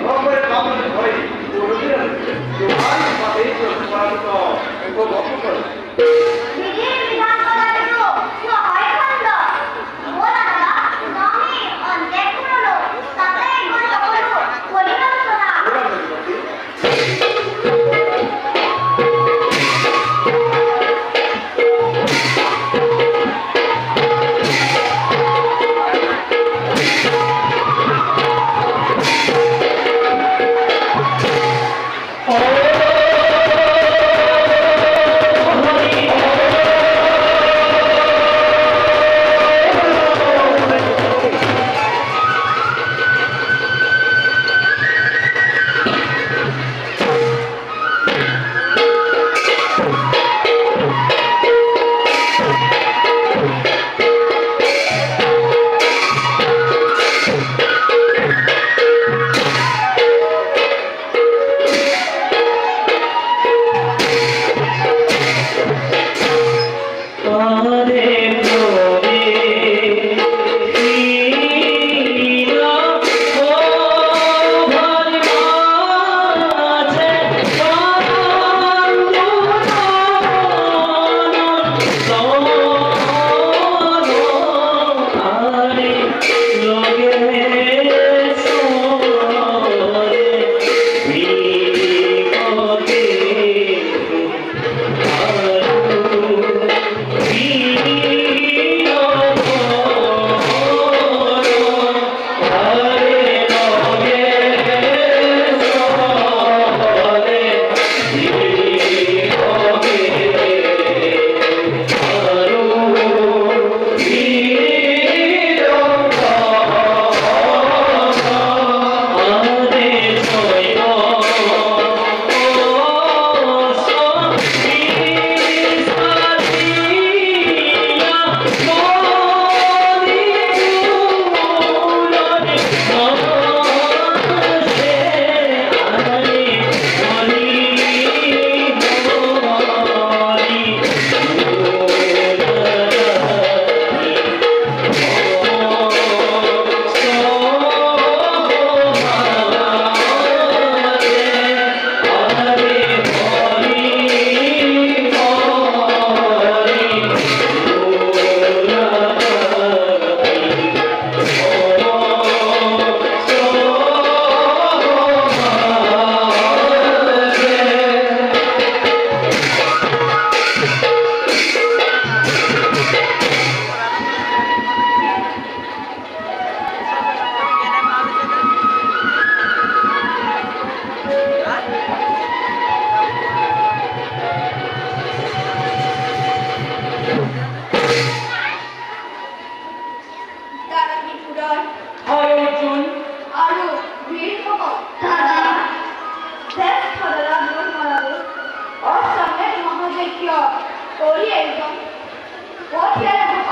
Nombre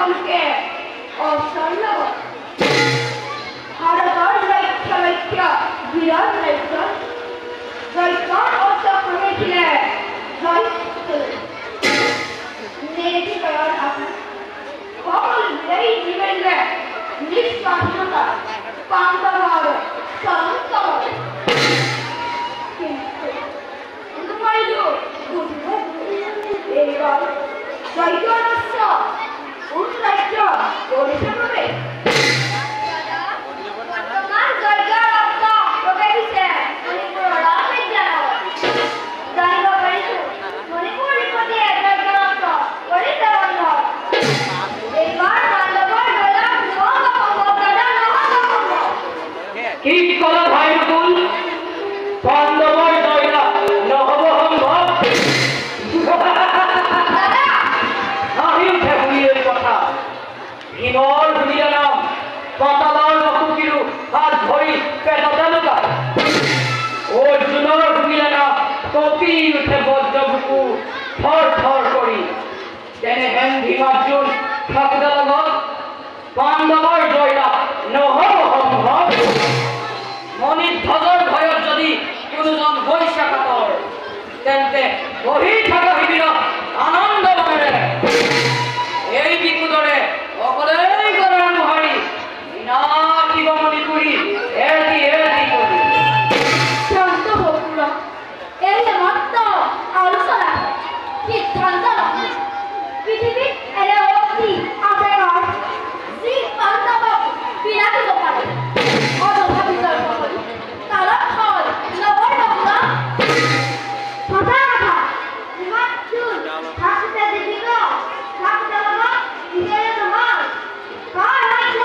সকলকে অসন্নবত ভাৰতৰ লক্ষ্য বিৰাট ৰাজ্য জয়কৰ অসক্ৰমিছিলে জয় নেতিকৰণ আপোনাৰ সকল বিদায়ী জীৱনলে নিষ্পাঠনতা পাণ্ডৱৰ চৰন্তৱ কিন্তু নোৱাৰিলোঁ এইবাৰ জয়গণস্য উন্নত্য কৰিছে বাবে বৰ্তমান জয়গণস্য প্ৰৱেশিছে মণিপুৰৰ ৰাজবিদ্যালয়ত জানিব পাৰিছোঁ মণিপুৰ নিপতিয়ে জয়গণস্য কৰিছে বন্ধ এইবাৰ পাণ্ডৱৰ জয়লাভ নহ'ব দাদা নহ'ব কি ক'লা ভাই মুকুল পাণ্ডৱৰ জয়লাভ নহ'ব সম্ভৱ ভীমৰ ধুনীয়া নাম পাতালৰ নকুকিৰো হাত ধৰি পেটতে লুকায় অৰ্জুনৰ ধুনীয়া নাম কঁপি উঠে বজ্ৰ বুকু থৰ থৰ কৰি তেনেহেন ভীমাৰ্জুন থাকোঁতে লগত পাণ্ডৱৰ জয়লাভ নহ'ব সম্ভৱ মণিধ্বজৰ ভয়ত যদি কোনোজন হৈছে কাতৰ তেন্তে বহি থকা শিবিৰত আনন্দ মনেৰে এই বিকুদৰে অকলেই গলাৰ মোহাৰি বিনাশিব মণিপুৰী এৰি কৰি শান্ত হকুৰ এই মাত্ৰ আলোচনা সিদ্ধান্ত নহয় পৃথিৱীত এনে অগ্নি আছে নহয় যি পাণ্ডৱক বিনাশিব পাৰে অযথা বিতৰ্ক কৰি কালত ফল নবৰ নবুৰা সঁচা কথা মাতৃ থাকোঁতে দেখিব থাকোঁতে লগত নিজৰে নহয় হয় হয়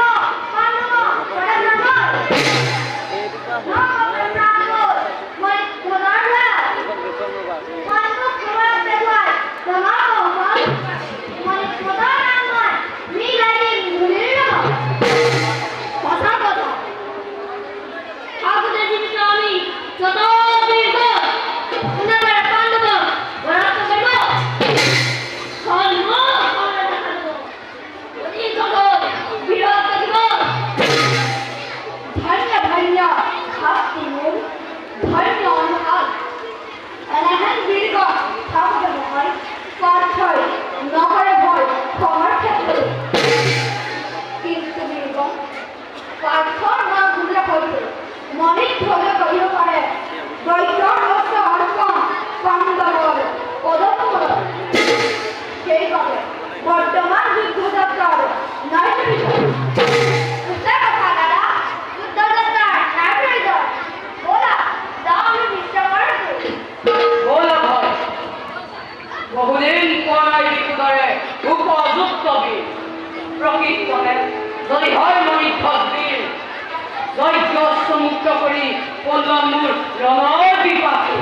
পাণ্ডৱ কৰে নহয় বৰ্তমান যুদ্ধযাত্ৰাৰ বহুদিন পৰাই বিকুদৰে উপযুক্ত বীৰ প্ৰকৃততে যদি হয় মণিধ্বজ বীৰ যজ্ঞ মুক্ত কৰি পল্লৱ মোৰ ৰণৰ বিপাকে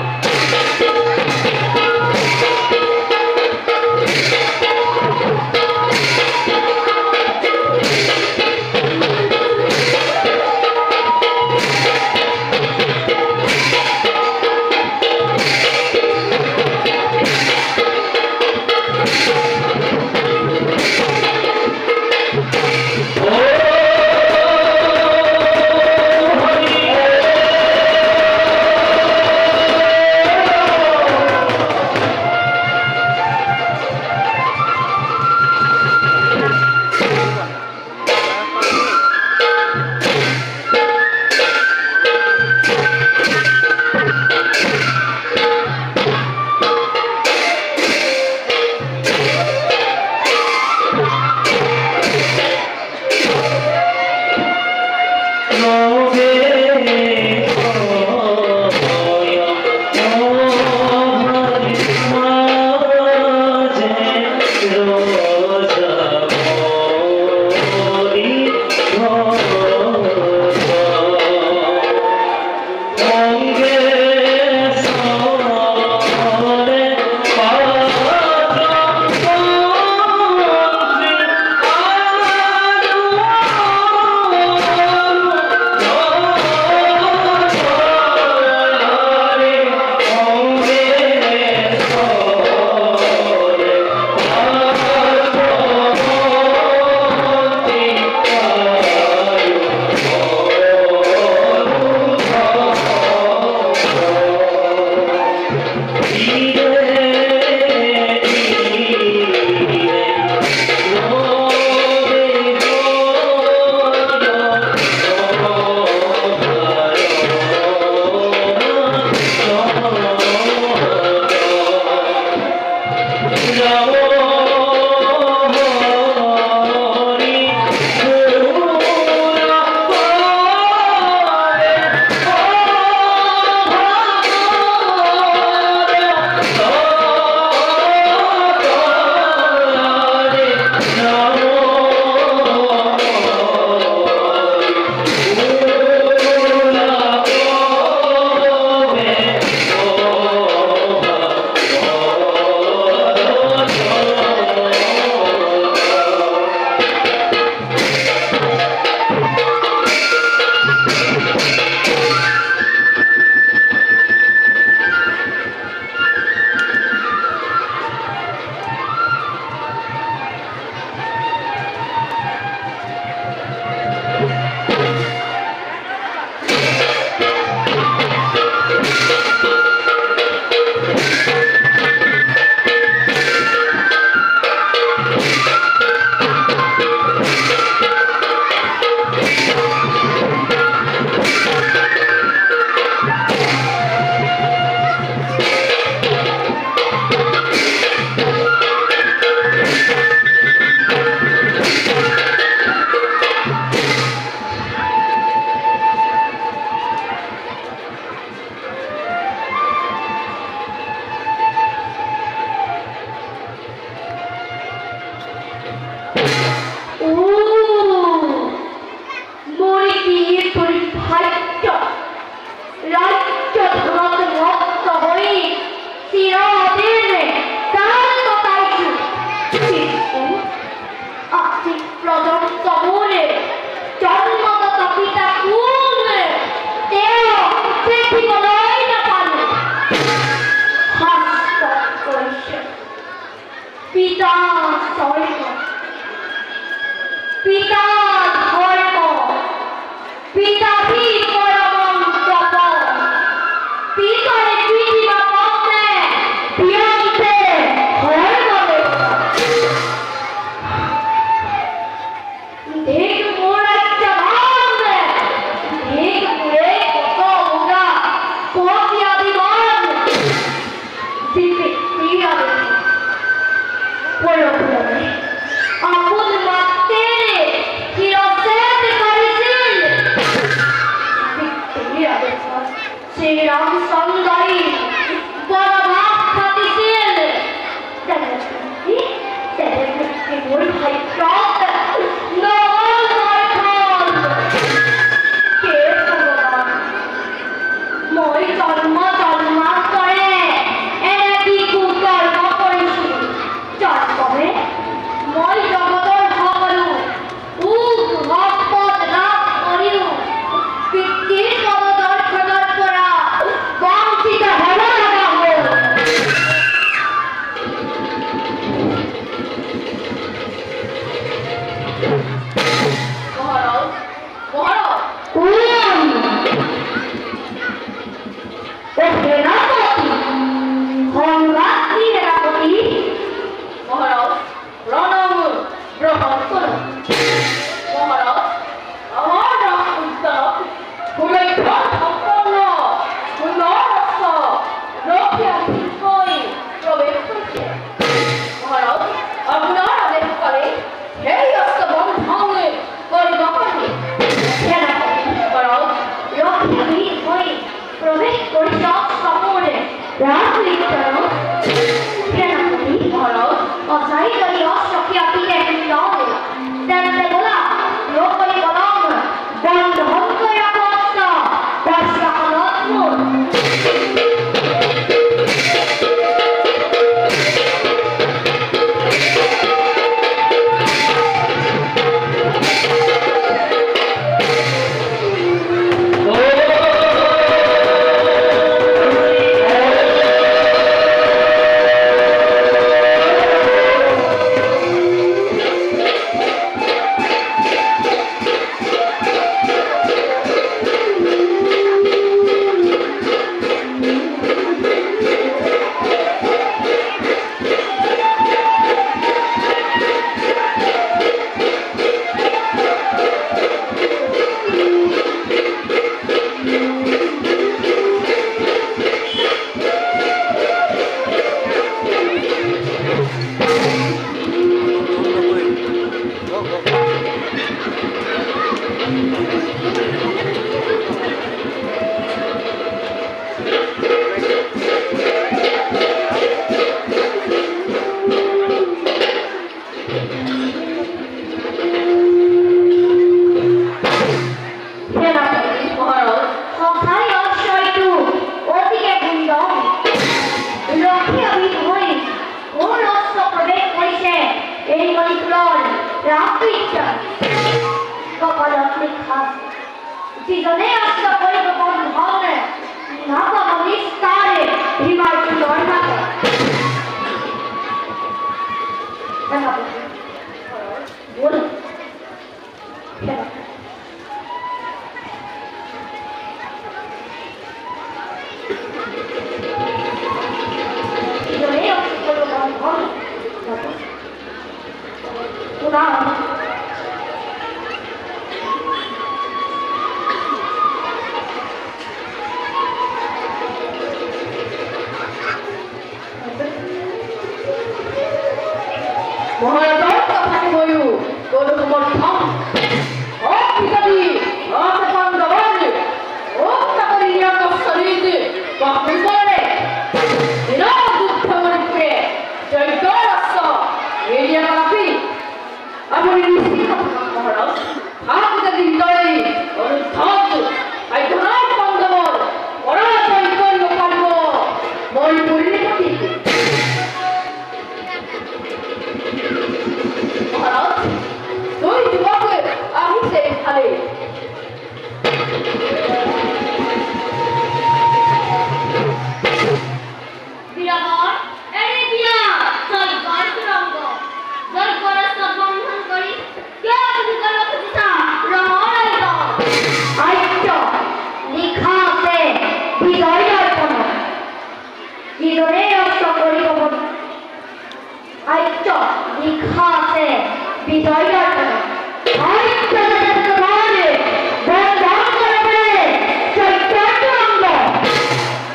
মহারাজ আপনি নিশ্চিত মহারাজ ঠাকুরের দিন ধরে অনুদ্ধ আইধনার বন্ধবর পরাজয় করব পারব বল পরিণতি মহারাজ দুই যুবকে আহিছে ভালে বিরাবর এনে দিয়া চল গর্ব জল করে সব বন্ধন করি কে তুমি করো খুঁজছা রমণাই তো আইটো লিখা আছে বিজয় অর্পণ যিদৰে অস্ত কৰিব আইটো লিখা আছে বিজয় অৰ্পণ আইটো যাতে তোমাৰে বন্ধন করবে চৈতন্য অঙ্গ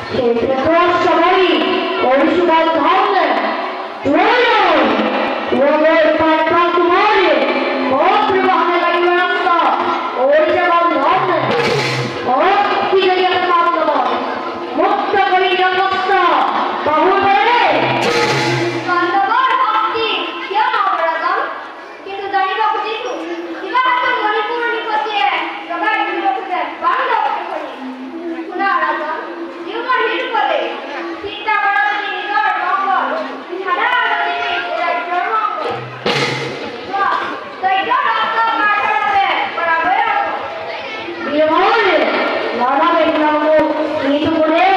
সেটা সবাই পরিশুভার ধর্মে ওদের পাঠা তোমারে মন্ত্র বাহানে লাগিবে রাস্ত ওরিশাবান ধর্মে ভক্তি জড়িয়ে পাবল মুক্ত করি জগৎ বহু বলে বান্ধবর ভক্তি কেউ অপরাধম কিন্তু জানিবা খুঁজিছো কিবা হাতে মণিপুর নিপতিয়ে জগাই বিরোধে বান্ধব করি শুনা রাজন জীবন নিরূপদে চিন্তা করা তুমি নিজর মঙ্গল সাদা আলোচনে রাজ্যর মঙ্গল দৈত্য রক্ত কাটাবে বরাবর বীরমৌলি নানাবে নামো কিন্তু বলে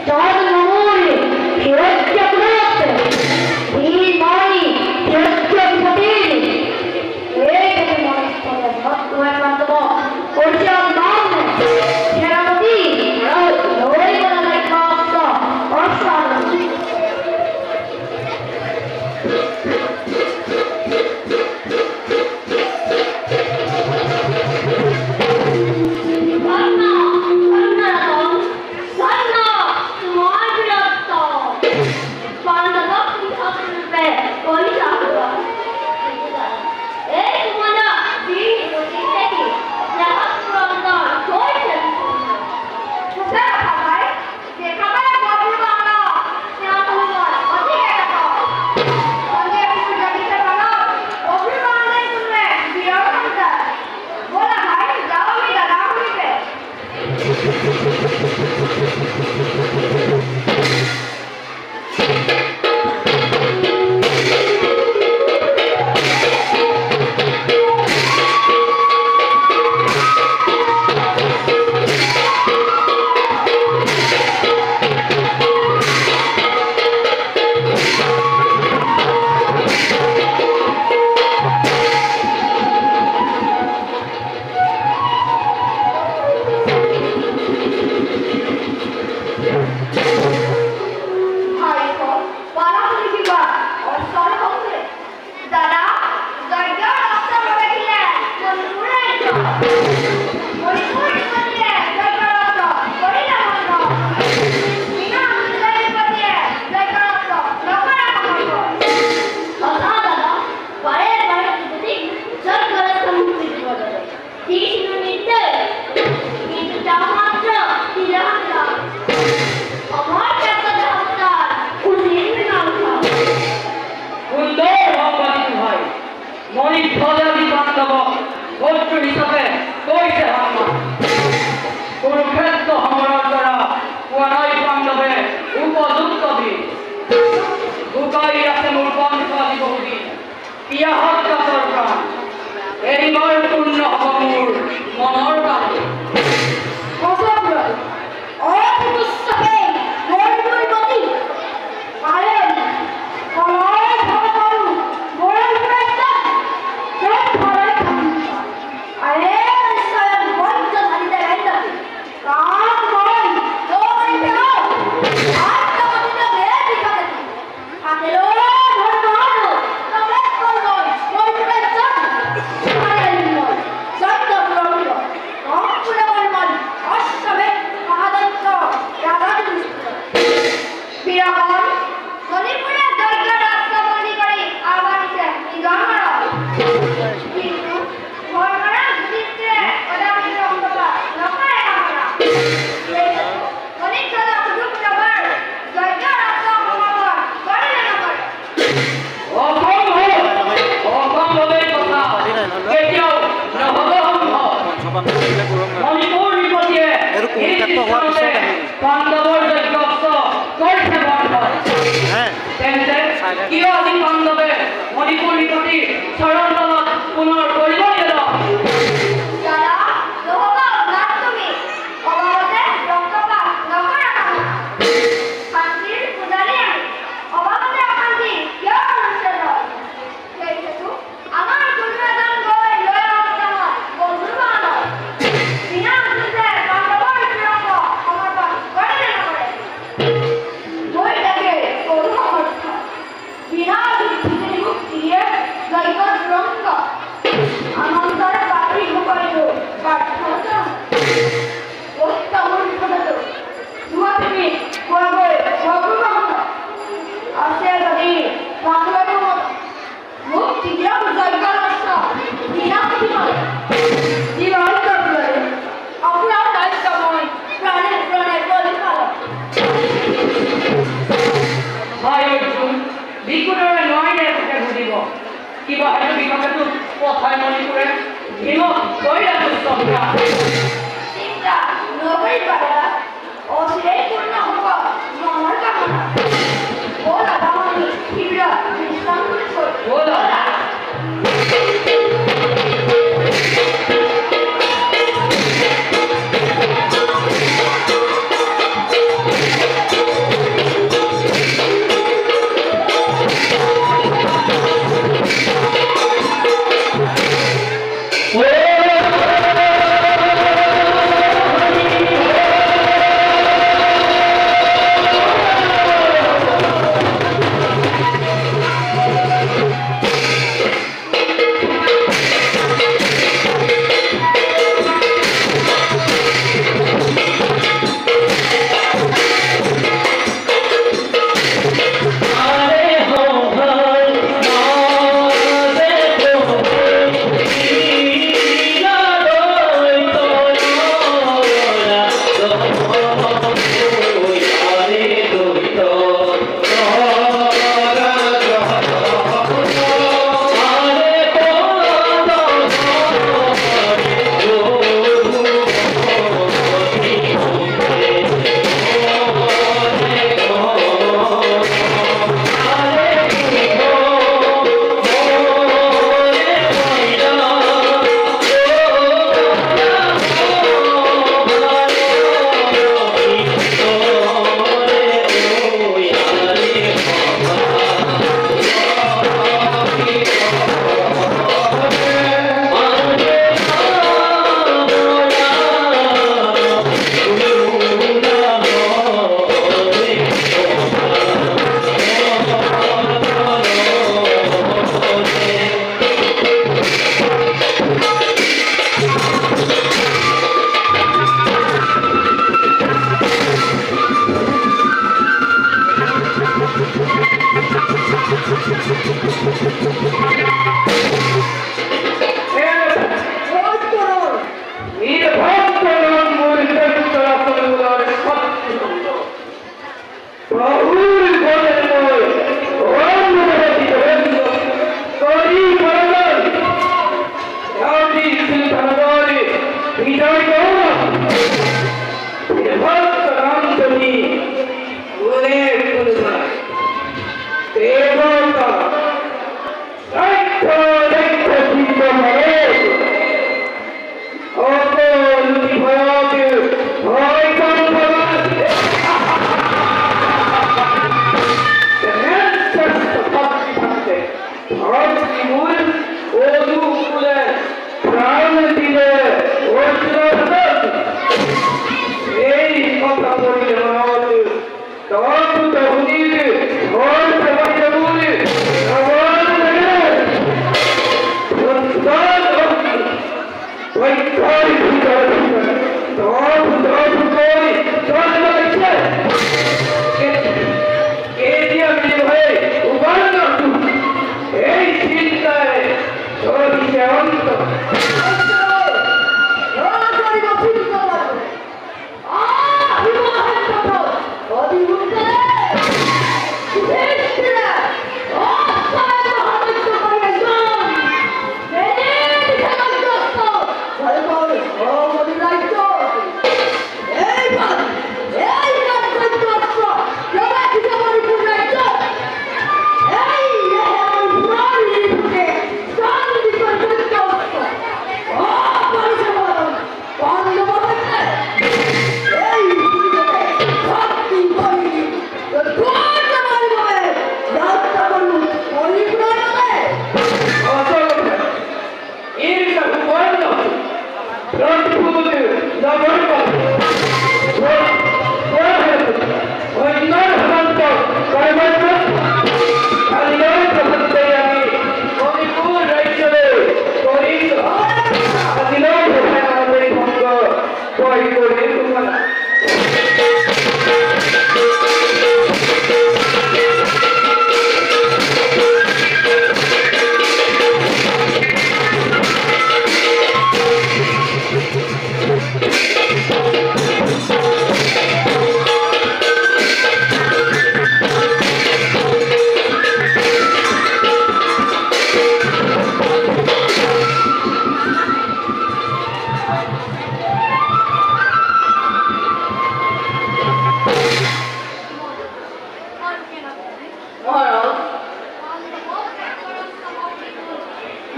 জয় নমোলি হিরোজ্য গুণাতে বীর মানি হিরোজ্য বিপতি এই মনে করে ভক্তমার বান্ধব পরিচয় নাম সেনাপতি লড়াই করা নাই ভক্ত অসাধারণ ধন্য ধন্য রাজন ধন্য তোমার বীরত্ব বান্ধব তুমি হতরূপে কলিতা এই তোমারা বীর নদী থেকে জগৎ পুরন্দর হয়েছেন সুখে খাবাই যে খাবাই গভীর বাংলা সেনা তোমার অধিক একটা সঙ্গে পূজা দিতে পারো গভীর বাংলায় শুনলে বিরল কবিতা বলা ভাই যাও আমি দাদা হইবে ভাই হোক পালা লিখিবা অসর হচ্ছে দাদা দৈত্য রক্ত বেরিয়ে মণিপুরে এসো মণিপুর নিপতিয়ে দৈত্য রক্ত করিলে মন্দ বিনা বিজয় নিপতিয়ে দৈত্য রক্ত নকরা মন্দ কথা দাদা বারে বারে বিপতি জল করে সম্মুখী জীবনে তীক্ষ্ণ নির্দেশ কিন্তু যা মাত্র তিরাহাত আমার কাছে হামদার উজির নাম সুন্দর ভগবানী ভাই মণি ধ্বজাদি বান্ধব ভদ্র হিসাবে কৈছে হাম্মা কুরুক্ষেত্র সমৰৰ দ্বাৰা কোৱাই বান্ধৱে উপযুক্ত বীৰ বুকাই আছে মোৰ বন্ধ আদি বহুদিন পিয়াহত কাতৰ প্ৰাণ এইবাৰ পূৰ্ণ হ'ব মোৰ মনৰ কাম কসবরল অপুস্তকে মণিপুর গতি আলেন কলয় ভগবান বরণ প্রস্তাব সব ভরাই খাবি আরে স্বয়ং বঞ্চ ধারিতে গাইতে কাম বরণ দৌড়ি ফেলো আত্মগতিতে বের দিখাতে থাকেলো ধর্ম তবে করলো মণিপুরে পুনর করিবাই এলো। যারা লোহবা নাট্যমি অবাবতে রক্তপাত নকরা কামনা শান্তির পূজারি আমি অবাবতে অশান্তি কিয় অনুষ্ঠিত হয় সেই হেতু আমাৰ গুণগান গৈ লৈ অৱতাৰ বন্ধুৰ বানত বিনা উচিতে পাণ্ডৱৰ তিৰংগ সমৰ্পণ কৰে নে নকৰে মই তাকে কৰো সমৰ্থ বিনা উচিতে মুক্তিয়ে জয়কৰ তিৰংগ আনন্দৰ পাপি মুকৰিলো প্ৰাৰ্থনা অত্যামূল বিপদতো দুৱাপি গৈ ভগৱান আছে যদি পাণ্ডৱৰ মত মুক্তি দিয়া জয়কৰ ৰাষ্ট্ৰ বিনা উচিতে জীবন কৰিবলৈ আপোনাৰ দায়িত্ব মই প্ৰাণে প্ৰাণে পৰিচালক ভাই অৰ্জুন বিকুণৰে নয়নে থাকে বুজিব কিবা হয়তো বিভাগটো কথাই মনি কৰে হিমত কইৰা দুষ্টতা চিন্তা নকৰিবা অচিৰেই পূৰ্ণ হ'ব মনৰ কামনা ব'লা বামনি শীঘ্ৰ বিশ্ৰাম কৰিছোঁ ব'লা।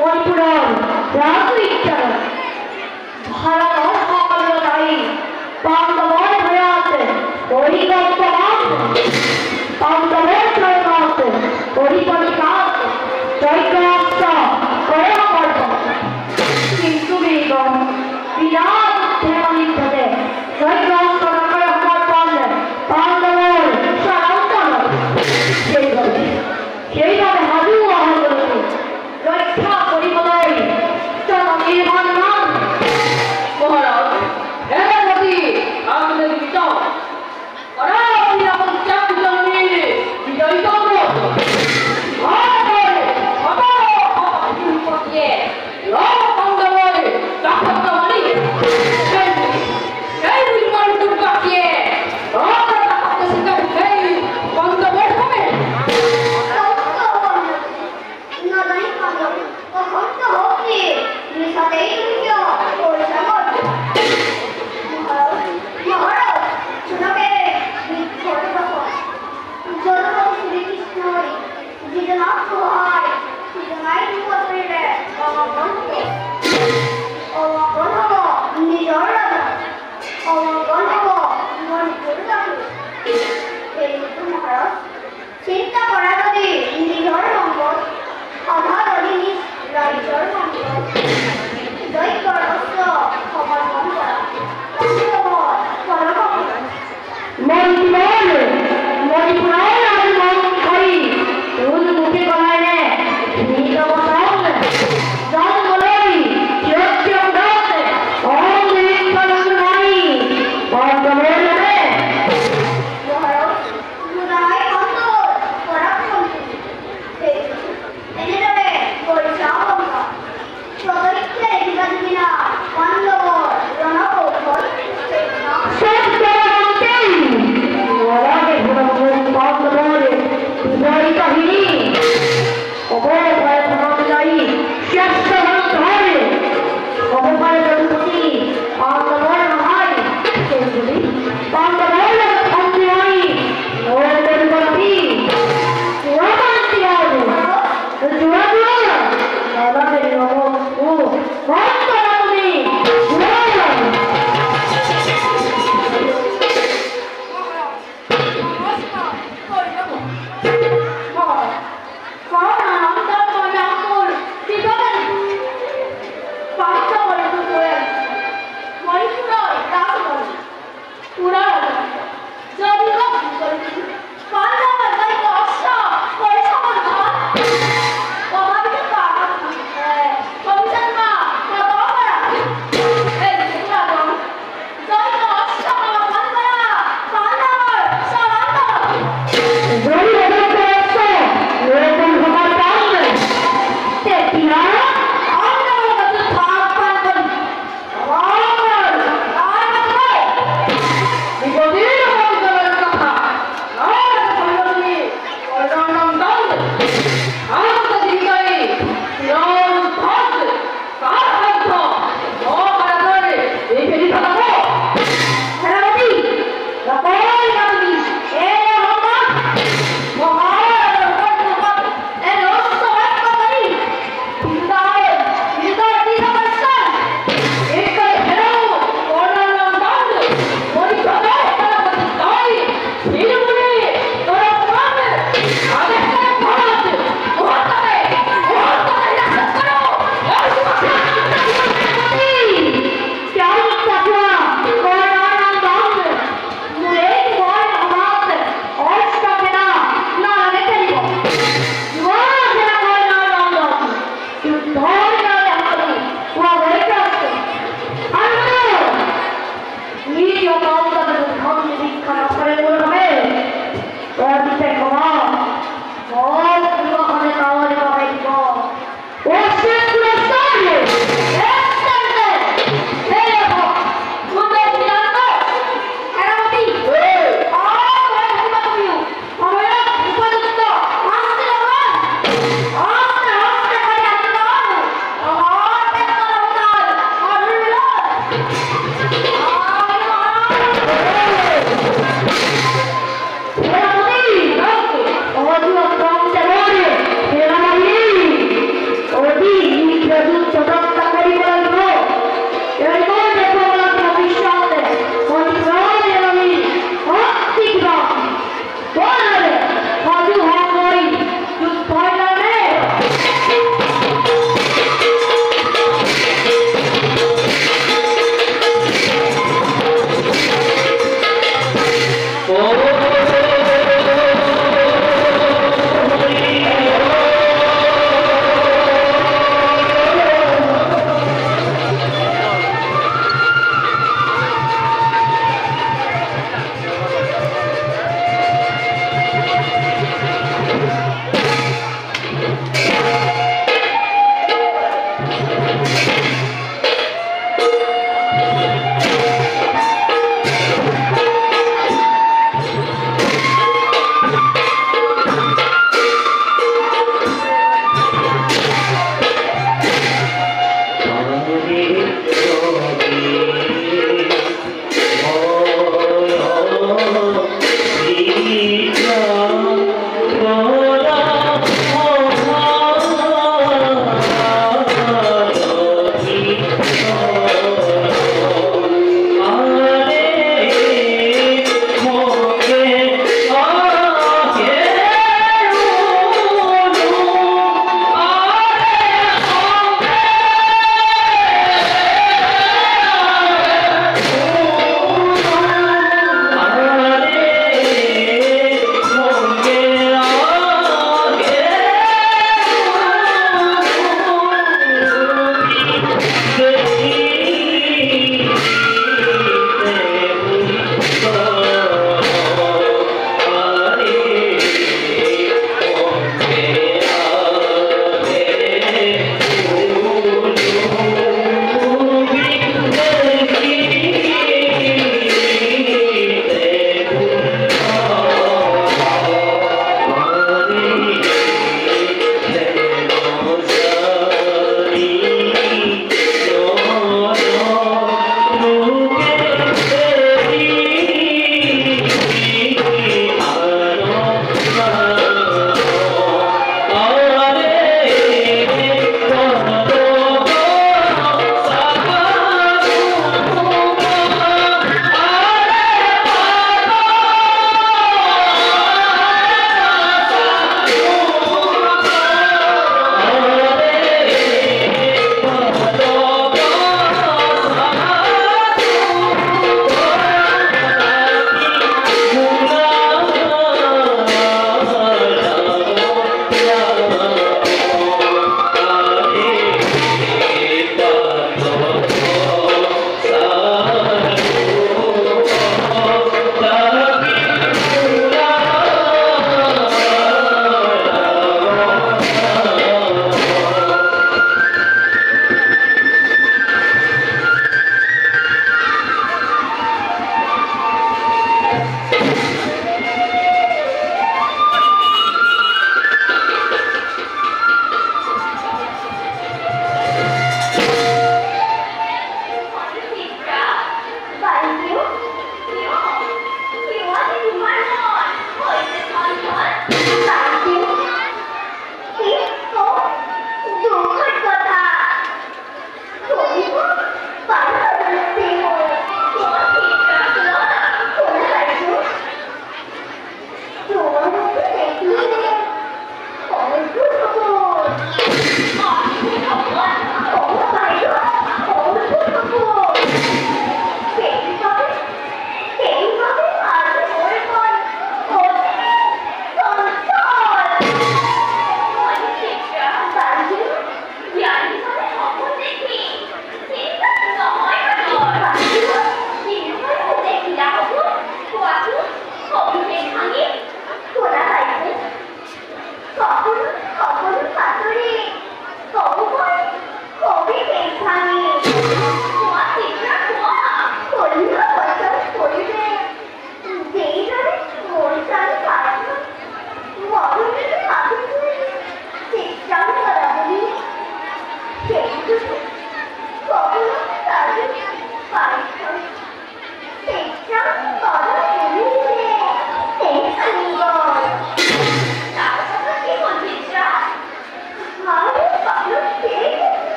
মণিপুৰৰ ৰাজবিজ্ঞান ভাৰতৰ সকলো নাৰী পাণ্ডৱৰ ভয়াত পৰিকল্পনাত পাণ্ডৱৰ চৰণত পৰিপৰিকাত যজ্ঞাস্ত্ৰ কৰা কৰিব কিন্তু বেগম বিৰাট ধেমালিতে যজ্ঞাস্ত্ৰ নকৰে সমৰ্পণ পাণ্ডৱৰ চৰণত সেইবাবে সাজু আহৰণ ৰক্ষা কৰিবলৈ নিৰ্মাণ মহারাজ সেনাপতি আপনাদের বিচার অনাপতি আপন চাকরির বিজয়ী করব চিন্তা করা যদি নিজের সম্পদ অভাব অধীন রাজ্যের সম্পদ দৈত্যর অস্ত্র সমর্পণ করা মণিপুৰৰ আৰু মন্ত্ৰী তোৰ মুখে কলাইনে নিতম চাওন জন্মলৈ চিৰত্যগ্ৰত অম নিৰীক্ষণ নাই বৰ্তমানৰ বাবে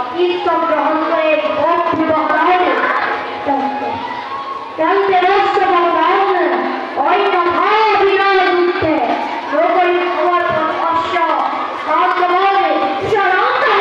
কীর্তন গ্রহণ করে ভক্তি বহন জানতে রস্য বহন ওই কথা বিনয় দুঃখে নকরি খবর অশ্ব কান্তমনে সরন্তম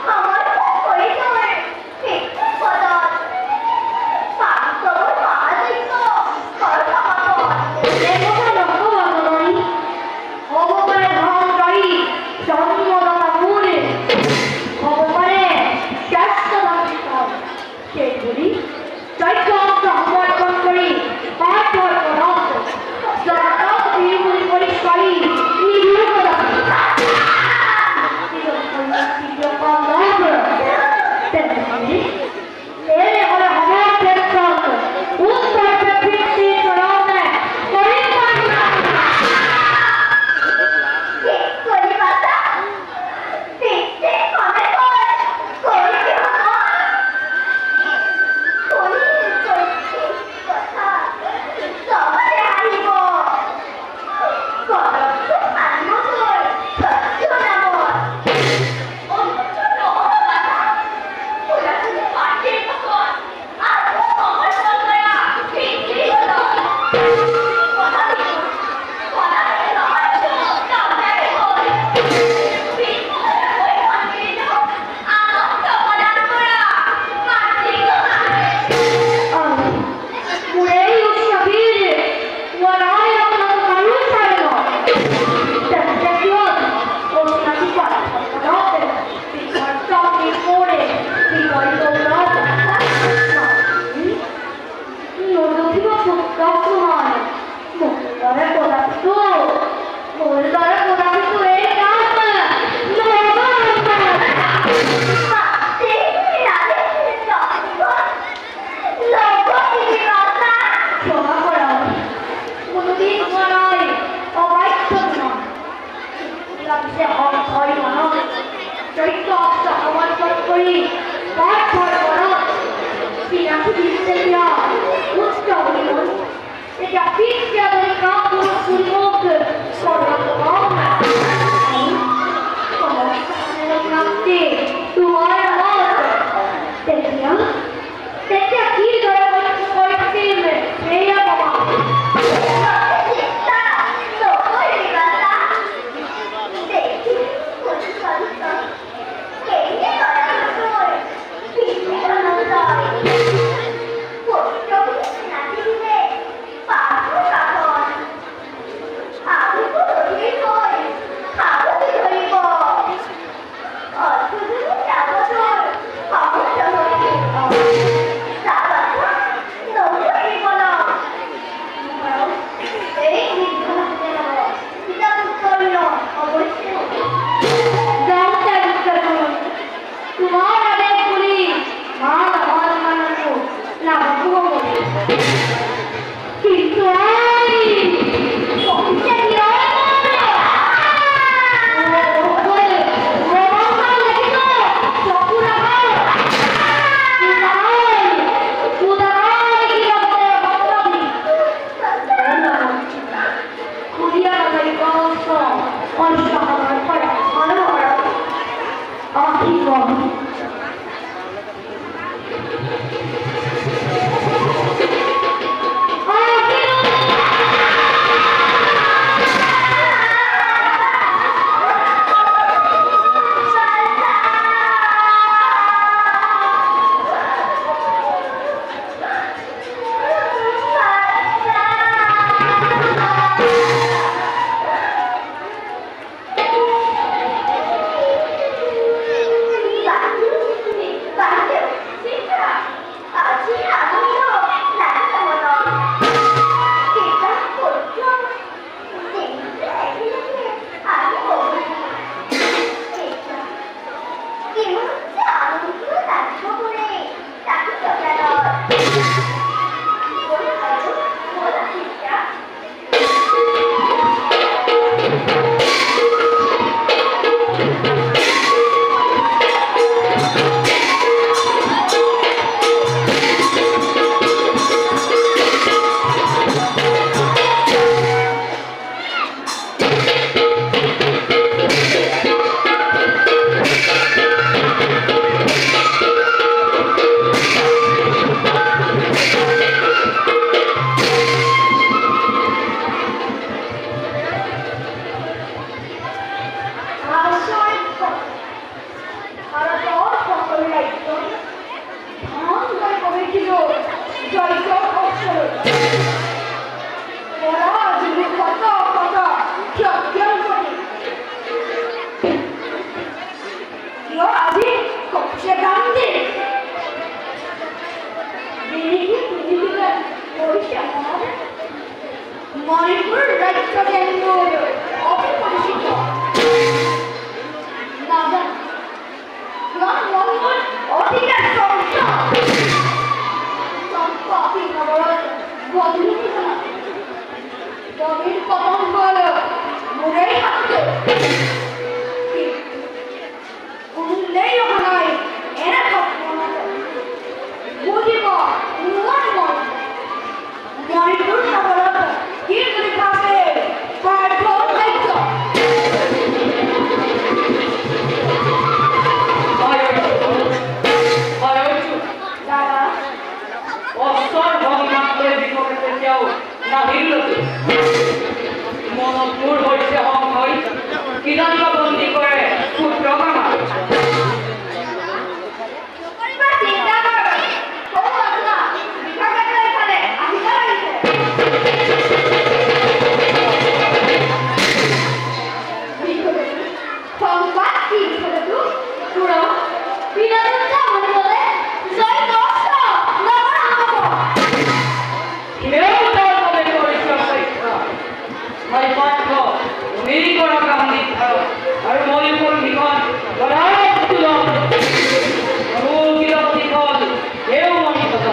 আমার অসাধারণ করা মনোহর আশীর্বাদ মণিপুর রাজ্য কেন্দ্র অপরিচিত না জান মঙ্গল অধিকার সংস্থা সম্পাদী নগর গদিনা গদির পতন হল মুরেই হাতে উল্লেই হয় এরা বুঝিব মণিপুর নগর হিন্দুলি ভাবে পাঠন দায়িত্ব দাদা অস্তর ভগবান করে বিপক্ষে যাও না হিল্লতে মনপুর হইছে হম হই কিদান্ত বন্দি করে পুত্র কামা আর মণিপুর নিকট কেউ মনে কথা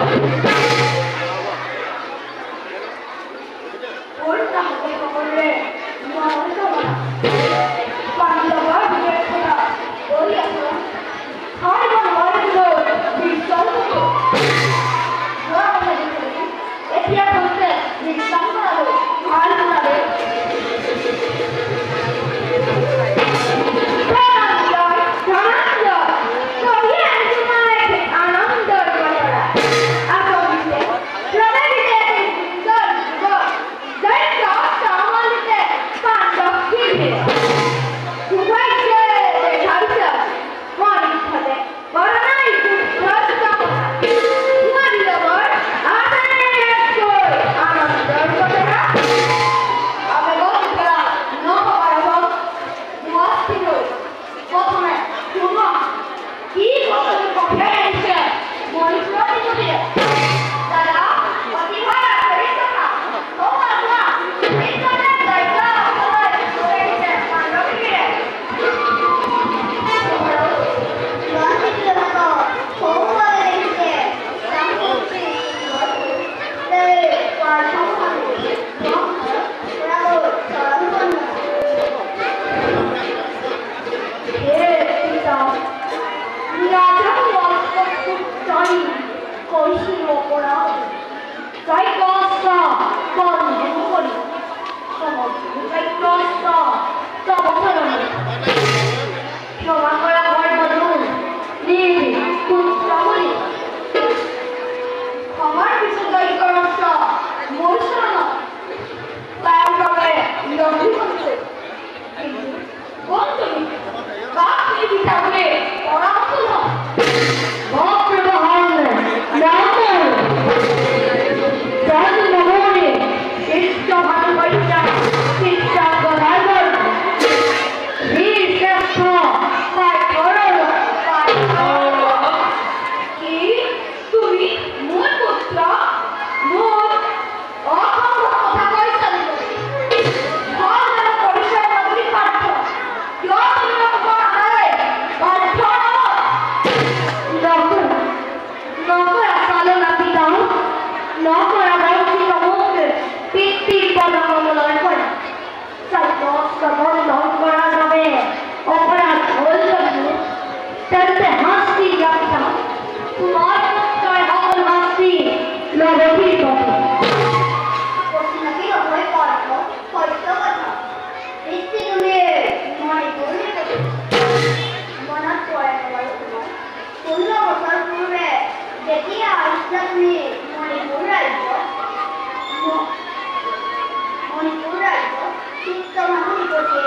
মুখোমুখি করছে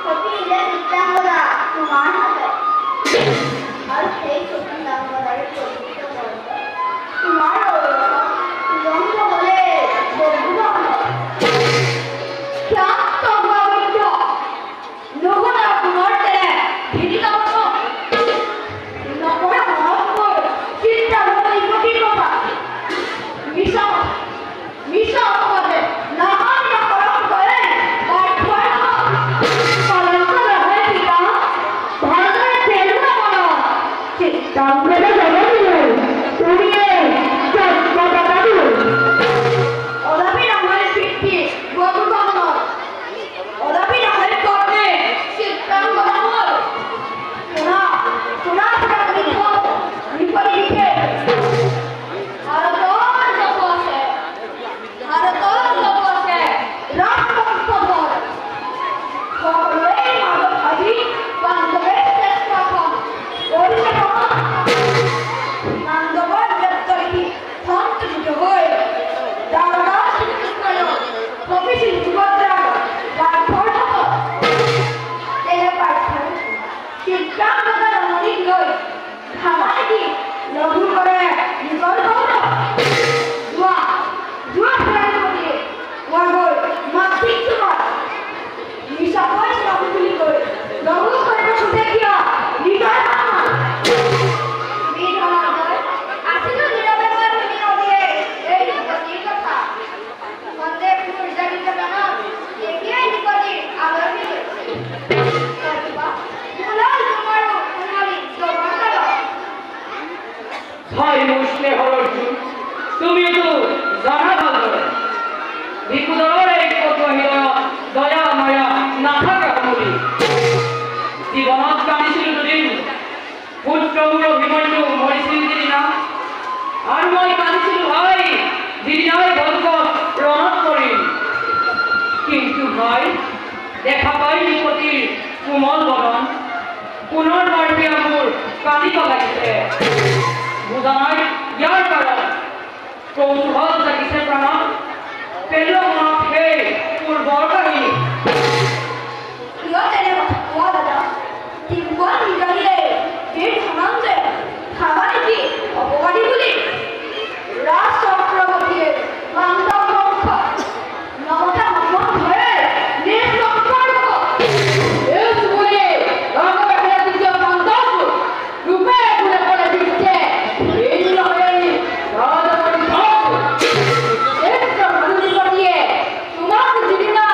সতীলে চিত্রাঙ্গদা তোমার হাতে আর সেই চিত্রাঙ্গদার পবিত্র গল্প তোমার রঙ বলে বন্ধু শান্ত পবিত্র নগরা কুমারতে ভিড়িত নগরা মহম্মদ চিন্তা বলি কোটি কথা মিশা মিশা আমাদের নাহান না করম করে আর ভয় পালন করা হয় পিতা ভারতের ফেলনা বলা চিত্তাঙ্গদা জগৎ তুমি কথা দাদু ওলাপি নামের পিঠি গর্বগণ ওলাপি নামের কর্মে চিত্রাঙ্গদা হল সোনা সোনা প্রাকৃত বিপরীতে ভারতের লোক আছে রাষ্ট্রপতি সকলেই মানব ভাবি বান্ধবের চেষ্টা কম ওড়িশা নান্দবর ব্যক্তি সন্তুষ্ট হয়ে দাদা শ্রীকৃষ্ণ প্রফেসর সুভদ্রা পাঠ্য তেলে পাঠ্য চিত্রাঙ্গদা রমণীক লৈ খামাকি লঘু করে নিকল হল জুয়া জুয়া খেলার মধ্যে ওয়াগর মাতৃক তোমার নিশা বয়স লঘু গুলি করে লঘু করে শুধু কিয়া নিকল ভাই মুসলে হল অর্জুন তুমি তো জানা ভালো ভিকুদরের এই কত হৃদয় দয়া মায়া না থাকা বলি জীবনত কাঁদিছিল দুদিন পুত্রমূল অভিমন্যু মরিছিল দিদিনা আর মই কাঁদিছিল ভাই দিদিনাই গল্প রণত করি কিন্তু ভাই দেখা পাইনি পতির কোমল বদন পুনর্বার মোৰ কাঁদিব লাগিছে বুজা নাই ইয়াৰ কাৰণ কৌতূহল জাগিছে প্ৰাণত পেলো মনত সেই পূৰ্বৰ কাহিনী কিয় তেনে কথা কোৱা দাদা তিনিবাৰ নিজানিলে বীৰ সমাজে খাবা নেকি অপবাদী বুলি ৰাজ চক্ৰৱৰ্তীয়ে বান্ধৱ বংশ নমতা মন্মন ধৰে নিজ সম্পৰ্ক এই যুগলে ৰঙৰ হেৰাতিয় বান্ধৱ ৰূপে ফুলে ফুলে দিছে এই নহয় ৰাজমণি ধক এক মানুহ দিয়ে তোমাক যিদিনা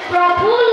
প্ৰফুল্ল